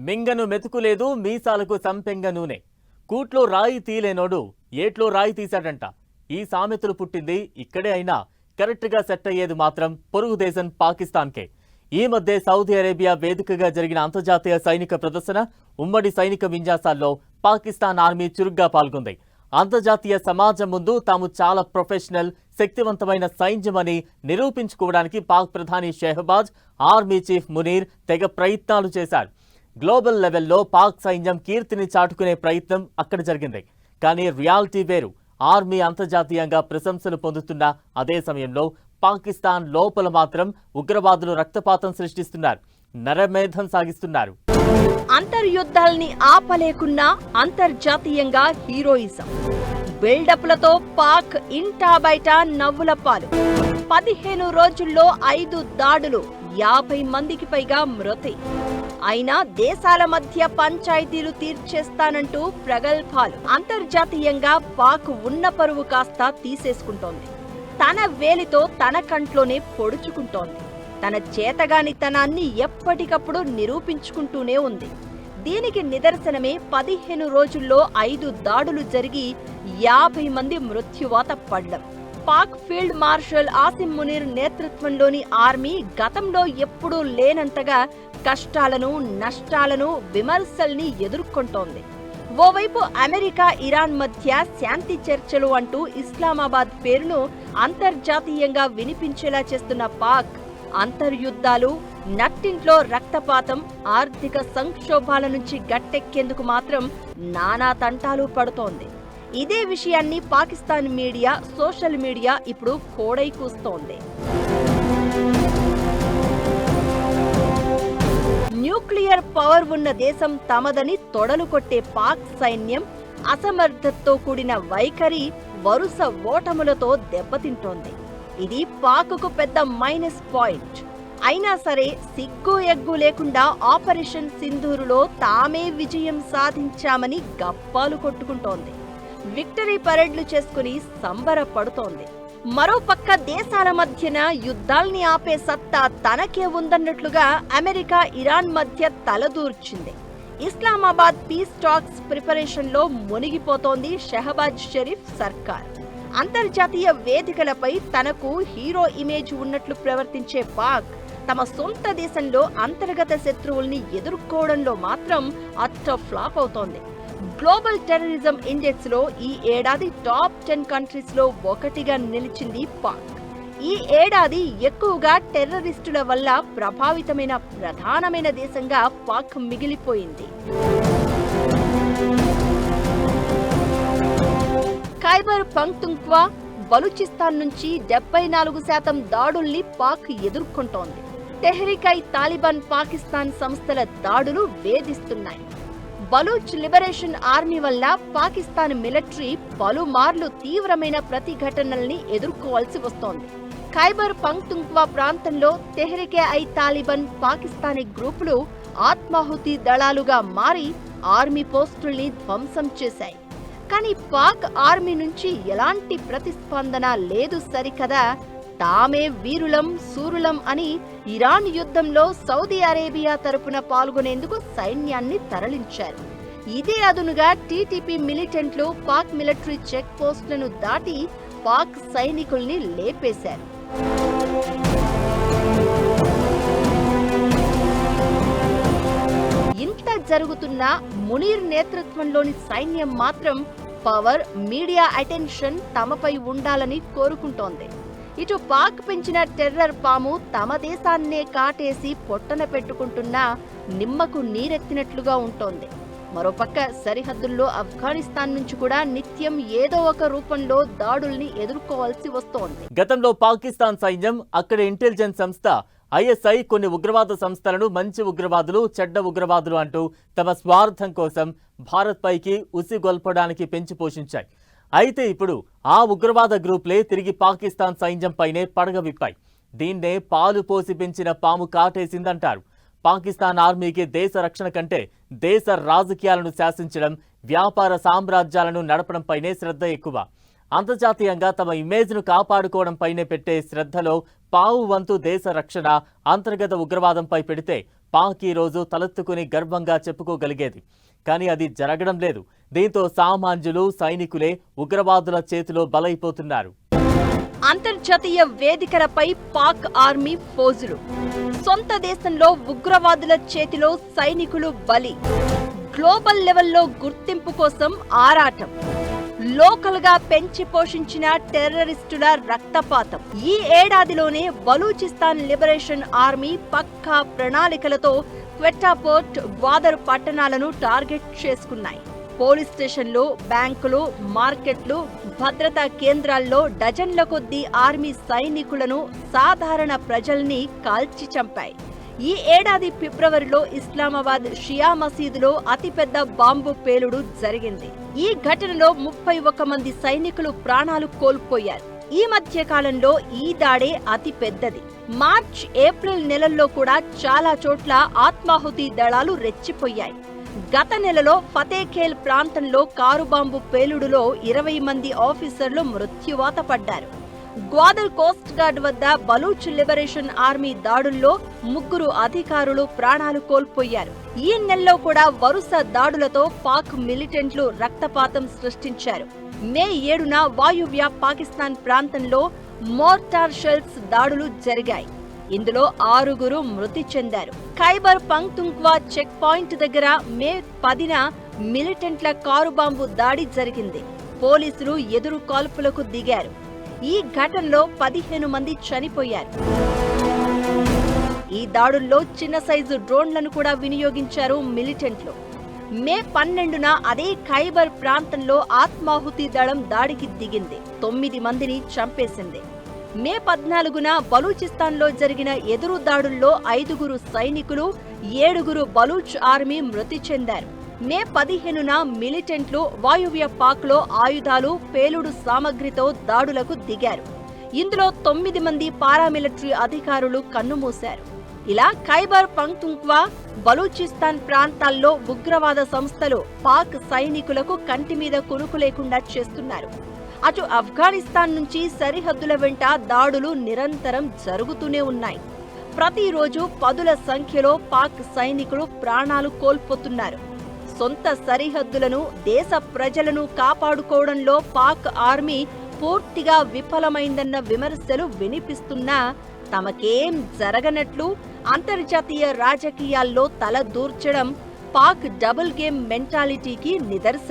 మింగను మెతుకులేదు మీసాలకు సంపెంగ నూనె. కూట్లో రాయి తీలేనోడు ఏట్లో రాయి తీశాడంట. ఈ సామెతలు పుట్టింది ఇక్కడే అయినా కరెక్ట్గా సెట్ అయ్యేది మాత్రం పొరుగు దేశం పాకిస్తాన్కే. ఈ మధ్య సౌదీ అరేబియా వేదికగా జరిగిన అంతర్జాతీయ సైనిక ప్రదర్శన, ఉమ్మడి సైనిక విన్యాసాల్లో పాకిస్తాన్ ఆర్మీ చురుగ్గా పాల్గొంది. అంతర్జాతీయ సమాజం ముందు తాము చాలా ప్రొఫెషనల్, శక్తివంతమైన సైన్యమని నిరూపించుకోవడానికి పాక్ ప్రధాని షెహబాజ్, ఆర్మీ చీఫ్ మునీర్ తెగ ప్రయత్నాలు చేశారు. గ్లోబల్ లెవెల్లో పాక్ సైన్యం కీర్తిని చాటుకునే ప్రయత్నం అక్కడ జరిగింది. కానీ రియాలిటీ వేరు. ఆర్మీ అంతర్జాతీయంగా ప్రశంసలు పొందుతున్న అదే సమయంలో పాకిస్తాన్ లోపల మాత్రం ఉగ్రవాదులు రక్తపాతం సృష్టిస్తున్నారు, నరమేధం సాగిస్తున్నారు. అంతర్యుద్ధాల్ని ఆపలేకున్నా అంతర్జాతీయంగా హీరోయిజం, బిల్డప్లతో పాక్ ఇంటా బయట నవ్వుల పాలు. 15 రోజుల్లో 5 దాడులు, 50 మందికి పైగా మృతి. అయినా దేశాల మధ్య పంచాయతీలు తీర్చేస్తానంటూ ప్రగల్భాలు. అంతర్జాతీయంగా పాక్ ఉన్న పరువు కాస్త తీసేసుకుంటోంది. తన వేలితో తన కంట్లోనే పొడుచుకుంటోంది. తన చేతగానితనాన్ని ఎప్పటికప్పుడు నిరూపించుకుంటూనే ఉంది. దీనికి నిదర్శనమే 15 రోజుల్లో 5 దాడులు జరిగి 50 మంది మృత్యువాత పడ్డం. పాక్ ఫీల్డ్ మార్షల్ ఆసిమ్ మునీర్ నేతృత్వంలోని ఆర్మీ గతంలో ఎప్పుడూ లేనంతగా కష్టాలను, నష్టాలను, విమర్శల్ని ఎదుర్కొంటోంది. ఓవైపు అమెరికా, ఇరాన్ మధ్య శాంతి చర్చలు అంటూ ఇస్లామాబాద్ పేరును అంతర్జాతీయంగా వినిపించేలా చేస్తున్న పాక్ అంతర్యుద్ధాలు, నట్టింట్లో రక్తపాతం, ఆర్థిక సంక్షోభాల నుంచి గట్టెక్కేందుకు మాత్రం నానా తంటాలు పడుతోంది. ఇదే విషయాన్ని పాకిస్తాన్ మీడియా, సోషల్ మీడియా ఇప్పుడు కోడై కూస్తోంది. న్యూక్లియర్ పవర్ ఉన్న దేశం తమదని తొడలు కొట్టే పాక్ సైన్యం అసమర్థతతో కూడిన వైఖరి వరుస ఓటములతో దెబ్బతింటోంది. ఇది పాక్కు పెద్ద మైనస్ పాయింట్. అయినా సరే సిగ్గు ఎగ్గు లేకుండా ఆపరేషన్ సింధూరులో తామే విజయం సాధించామని గప్పాలు కొట్టుకుంటోంది. విక్టరీ పరేడ్లు చేసుకుని సంబరపడుతోంది. మరోపక్క దేశాల మధ్యన యుద్ధాల్ని ఆపే సత్తా తనకే ఉందన్నట్లుగా అమెరికా, ఇరాన్ మధ్య తలదూర్చింది. ఇస్లామాబాద్ పీస్ టాక్స్ ప్రిపరేషన్లో మునిగిపోతోంది షెహబాజ్ షరీఫ్ సర్కార్. అంతర్జాతీయ వేదికలపై తనకు హీరో ఇమేజ్ ఉన్నట్లు ప్రవర్తించే పాక్ తమ సొంత దేశంలో అంతర్గత శత్రువుల్ని ఎదుర్కోవడంలో మాత్రం అట్ట ఫ్లాప్ అవుతోంది. గ్లోబల్ టెర్రరిజం ఇండెక్స్ లో ఈ ఏడాది టాప్ 10 కంట్రీస్ లో ఒకటిగా నిలిచింది పాక్. ఈ ఏడాది ఎక్కువగా టెర్రరిస్టుల వల్ల ప్రభావితమైన ప్రధానమైన దేశంగా పాక్ మిగిలిపోయింది. ఖైబర్ పఖ్తూన్ఖ్వా, బలూచిస్తాన్ నుంచి 74% దాడుల్ని పాక్ ఎదుర్కొంటోంది. తెహ్రీక్-ఐ-తాలిబాన్ పాకిస్తాన్ సంస్థల దాడులు వేధిస్తున్నాయి. బలూచ్ లిబరేషన్ ఆర్మీ వల్ల పాకిస్తాన్ మిలిటరీ పలుమార్లు తీవ్రమైన ప్రతిఘటనల్ని ఎదుర్కోవాల్సి వస్తోంది. ఖైబర్ పఖ్తూన్ఖ్వా ప్రాంతంలో తెహ్రీక్-ఐ-తాలిబాన్ పాకిస్తానీ గ్రూపులు ఆత్మాహుతి దళాలుగా మారి ఆర్మీ పోస్టుల్ని ధ్వంసం చేశాయి. కానీ పాక్ ఆర్మీ నుంచి ఎలాంటి ప్రతిస్పందన లేదు సరికదా. తామే వీరులం, సూరులం అని ఇరాన్ యుద్ధంలో సౌదీ అరేబియా తరపున పాల్గొనేందుకు సైన్యాన్ని తరలించారు. ఇదే అదునుగా టీటీపీ మిలిటెంట్లు పాక్ మిలిటరీ చెక్ పోస్టులను దాటి పాక్ సైనికుల్ని లేపేశారు. ఇంత జరుగుతున్నా మునీర్ నేతృత్వంలోని సైన్యం మాత్రం పవర్, మీడియా అటెన్షన్ తమపై ఉండాలని కోరుకుంటోంది. ఇటు పాక్ పెంచిన టెర్రర్ పాము తమ దేశాన్నే కాటేసి పొట్టన పెట్టుకుంటున్నా నిమ్మకు నీరెత్తినట్లుగా ఉంటోంది. మరోపక్క సరిహద్దుల్లో ఆఫ్ఘనిస్తాన్ నుంచి కూడా నిత్యం ఏదో ఒక రూపంలో దాడుల్ని ఎదుర్కోవాల్సి వస్తోంది. గతంలో పాకిస్తాన్ సైన్యం, అక్కడి ఇంటెలిజెన్స్ సంస్థ ఐఎస్ఐ కొన్ని ఉగ్రవాద సంస్థలను మంచి ఉగ్రవాదులు, చెడ్డ ఉగ్రవాదులు అంటూ తమ స్వార్థం కోసం భారత్ పైకి ఉసిగొల్పడానికి పెంచి పోషించాయి. అయితే ఇప్పుడు ఆ ఉగ్రవాద గ్రూప్లే తిరిగి పాకిస్తాన్ సైన్యంపైనే పడగ విప్పాయి. దీన్నే పాలు పోసి పెంచిన పాము కాటేసిందంటారు. పాకిస్తాన్ ఆర్మీకి దేశ రక్షణ కంటే దేశ రాజకీయాలను శాసించడం, వ్యాపార సామ్రాజ్యాలను నడపడంపైనే శ్రద్ధ ఎక్కువ. అంతర్జాతీయంగా తమ ఇమేజ్ను కాపాడుకోవడంపైనే పెట్టే శ్రద్ధలో పావు వంతు దేశ రక్షణ, అంతర్గత ఉగ్రవాదంపై పెడితే పాక్ ఈ రోజు తలెత్తుకుని గర్వంగా చెప్పుకోగలిగేది. కానీ అది జరగడం లేదు. దీంతో సామాన్యులు, సైనికులే ఉగ్రవాదుల చేతిలో బలైపోతున్నారు. అంతర్జాతీయ వేదికలపై పాక్ ఆర్మీ ఫోజులు, సొంత దేశంలో ఉగ్రవాదుల చేతిలో సైనికులు బలి, గ్లోబల్ లెవెల్లో గుర్తింపు కోసం ఆరాటం, లోకల్ గా పెంచి పోషించిన టెర్రరిస్టుల రక్తపాతం. ఈ ఏడాదిలోనే బలూచిస్తాన్ లిబరేషన్ ఆర్మీ పక్కా ప్రణాళికలతో క్వెట్టా పోర్ట్, గ్వాదర్ పట్టణాలను టార్గెట్ చేసుకున్నాయి. పోలీస్ స్టేషన్లు, బ్యాంకులు, మార్కెట్లు, భద్రతా కేంద్రాల్లో డజన్ల కొద్దీ ఆర్మీ సైనికులను, సాధారణ ప్రజల్ని కాల్చి చంపాయి. ఈ ఏడాది ఫిబ్రవరిలో ఇస్లామాబాద్ షియా మసీదులో అతిపెద్ద బాంబు పేలుడు జరిగింది. ఈ ఘటనలో 31 మంది సైనికులు ప్రాణాలు కోల్పోయారు. ఈ మధ్య కాలంలో ఈ దాడే అతి పెద్దది. మార్చ్, ఏప్రిల్ నెలల్లో కూడా చాలా చోట్ల ఆత్మాహుతి దళాలు రెచ్చిపోయాయి. గత నెలలో ఫతేఖేల్ ప్రాంతంలో కారు బాంబు పేలుడులో 20 మంది ఆఫీసర్లు మృత్యువాత పడ్డారు. గ్వాదర్ కోస్ట్ గార్డ్ వద్ద బలూచ్ లిబరేషన్ ఆర్మీ దాడుల్లో 3 అధికారులు ప్రాణాలు కోల్పోయారు. ఈ నెలలో కూడా వరుస దాడులతో పాక్ మిలిటెంట్లు రక్తపాతం సృష్టించారు. మే 7న వాయువ్య పాకిస్తాన్ ప్రాంతంలో మోర్టార్ షెల్స్ దాడులు జరిగాయి. ఇందులో 6 మృతి చెందారు. ఖైబర్ పంక్తుంక్వా చెక్ పాయింట్ దగ్గర మే 10న మిలిటెంట్ల కారు బాంబు దాడి జరిగింది. పోలీసులు ఎదురు కాల్పులకు దిగారు. ఈ ఘటనలో 15 మంది చనిపోయారు. ఈ దాడుల్లో చిన్న సైజు డ్రోన్లను కూడా వినియోగించారు మిలిటెంట్లు. మే 12న అదే ఖైబర్ ప్రాంతంలో ఆత్మాహుతి దళం దాడికి దిగింది. 9 మందిని చంపేసింది. మే 14న బలూచిస్తాన్లో జరిగిన ఎదురు దాడుల్లో 5 సైనికులు, 7 బలూచ్ ఆర్మీ మృతి చెందారు. మే 15న మిలిటెంట్లు వాయువ్య పాక్లో ఆయుధాలు, పేలుడు సామగ్రితో దాడులకు దిగారు. ఇందులో 9 మంది పారామిలిటరీ అధికారులు కన్నుమూశారు. ఇలా ఖైబర్ పంక్తుంక్వా, బలూచిస్తాన్ ప్రాంతాల్లో ఉగ్రవాద సంస్థలు పాక్ సైనికులకు కంటి మీద కునుకు లేకుండా చేస్తున్నారు. అటు ఆఫ్ఘనిస్తాన్ నుంచి సరిహద్దుల వెంట దాడులు నిరంతరం జరుగుతూనే ఉన్నాయి. ప్రతిరోజు 10ల సంఖ్యలో పాక్ సైనికులు ప్రాణాలు కోల్పోతున్నారు. సొంత సరిహద్దులను, దేశ ప్రజలను కాపాడుకోవడంలో పాక్ ఆర్మీ పూర్తిగా విఫలమైందన్న విమర్శలు వినిపిస్తున్నా తమకేం జరగనట్లు అంతర్జాతీయ రాజకీయాల్లో తల దూర్చడం పాక్ డబుల్ గేమ్ మెంటాలిటీకి నిదర్శనం.